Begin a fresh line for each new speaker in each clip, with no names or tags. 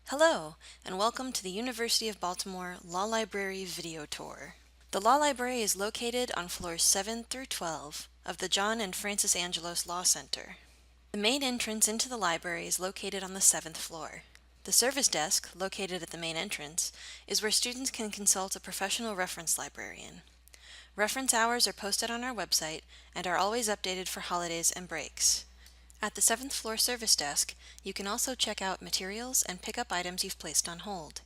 Hello, and welcome to the University of Baltimore Law Library video tour. The Law Library is located on floors 7 through 12 of the John and Frances Angelos Law Center. The main entrance into the library is located on the 7th floor. The service desk, located at the main entrance, is where students can consult a professional reference librarian. Reference hours are posted on our website and are always updated for holidays and breaks. At the 7th floor service desk, you can also check out materials and pick up items you've placed on hold.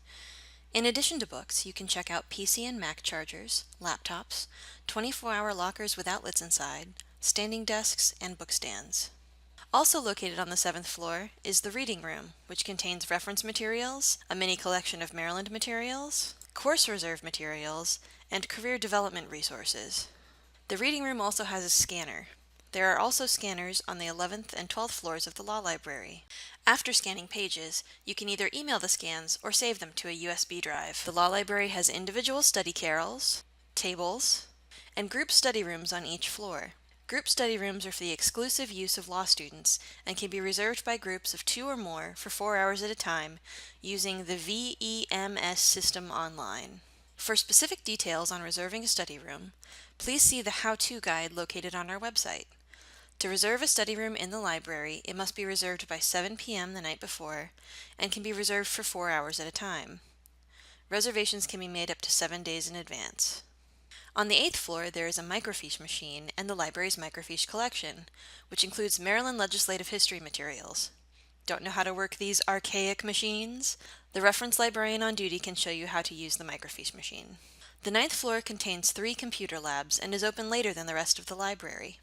In addition to books, you can check out PC and Mac chargers, laptops, 24-hour lockers with outlets inside, standing desks, and book stands. Also located on the 7th floor is the reading room, which contains reference materials, a mini collection of Maryland materials, course reserve materials, and career development resources. The reading room also has a scanner. There are also scanners on the 11th and 12th floors of the Law Library. After scanning pages, you can either email the scans or save them to a USB drive. The Law Library has individual study carrels, tables, and group study rooms on each floor. Group study rooms are for the exclusive use of law students and can be reserved by groups of 2 or more for 4 hours at a time using the VEMS system online. For specific details on reserving a study room, please see the how-to guide located on our website. To reserve a study room in the library, it must be reserved by 7 p.m. the night before and can be reserved for 4 hours at a time. Reservations can be made up to 7 days in advance. On the 8th floor, there is a microfiche machine and the library's microfiche collection, which includes Maryland legislative history materials. Don't know how to work these archaic machines? The reference librarian on duty can show you how to use the microfiche machine. The 9th floor contains 3 computer labs and is open later than the rest of the library.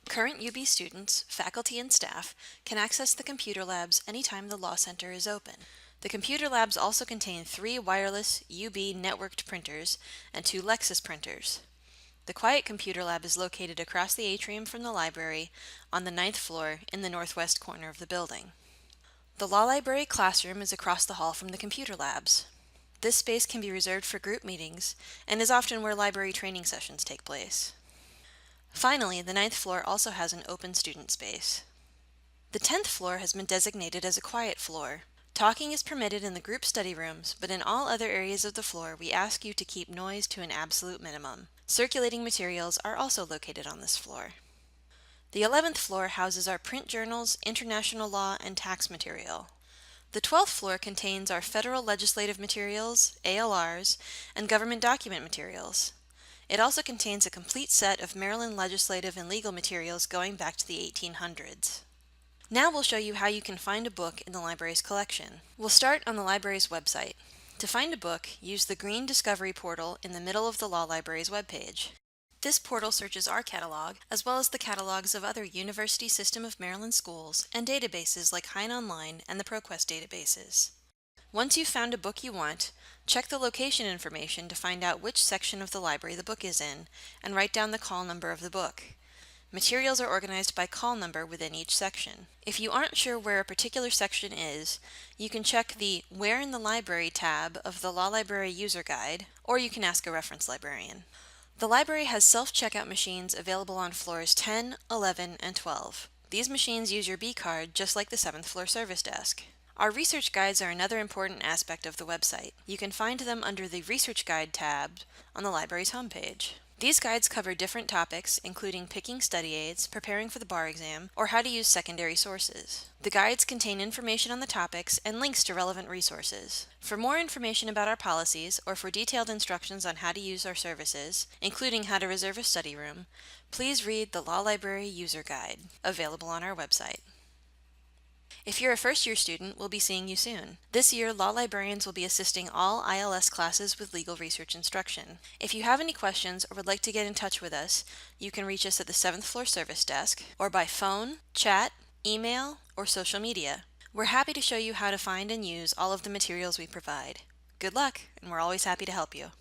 Current UB students, faculty, and staff can access the computer labs anytime the Law Center is open. The computer labs also contain 3 wireless UB networked printers and 2 Lexus printers. The Quiet Computer Lab is located across the atrium from the library on the 9th floor in the northwest corner of the building. The Law Library classroom is across the hall from the computer labs. This space can be reserved for group meetings and is often where library training sessions take place. Finally, the 9th floor also has an open student space. The 10th floor has been designated as a quiet floor. Talking is permitted in the group study rooms, but in all other areas of the floor we ask you to keep noise to an absolute minimum. Circulating materials are also located on this floor. The 11th floor houses our print journals, international law, and tax material. The 12th floor contains our federal legislative materials, ALRs, and government document materials. It also contains a complete set of Maryland legislative and legal materials going back to the 1800s. Now we'll show you how you can find a book in the library's collection. We'll start on the library's website. To find a book, use the green Discovery portal in the middle of the Law Library's webpage. This portal searches our catalog, as well as the catalogs of other University System of Maryland schools and databases like Hein Online and the ProQuest databases. Once you've found a book you want, check the location information to find out which section of the library the book is in, and write down the call number of the book. Materials are organized by call number within each section. If you aren't sure where a particular section is, you can check the Where in the Library tab of the Law Library User Guide, or you can ask a reference librarian. The library has self-checkout machines available on floors 10, 11, and 12. These machines use your B-card just like the 7th floor service desk. Our research guides are another important aspect of the website. You can find them under the Research Guide tab on the library's homepage. These guides cover different topics, including picking study aids, preparing for the bar exam, or how to use secondary sources. The guides contain information on the topics and links to relevant resources. For more information about our policies, or for detailed instructions on how to use our services, including how to reserve a study room, please read the Law Library User Guide, available on our website. If you're a first-year student, we'll be seeing you soon. This year, law librarians will be assisting all ILS classes with legal research instruction. If you have any questions or would like to get in touch with us, you can reach us at the 7th floor service desk, or by phone, chat, email, or social media. We're happy to show you how to find and use all of the materials we provide. Good luck, and we're always happy to help you.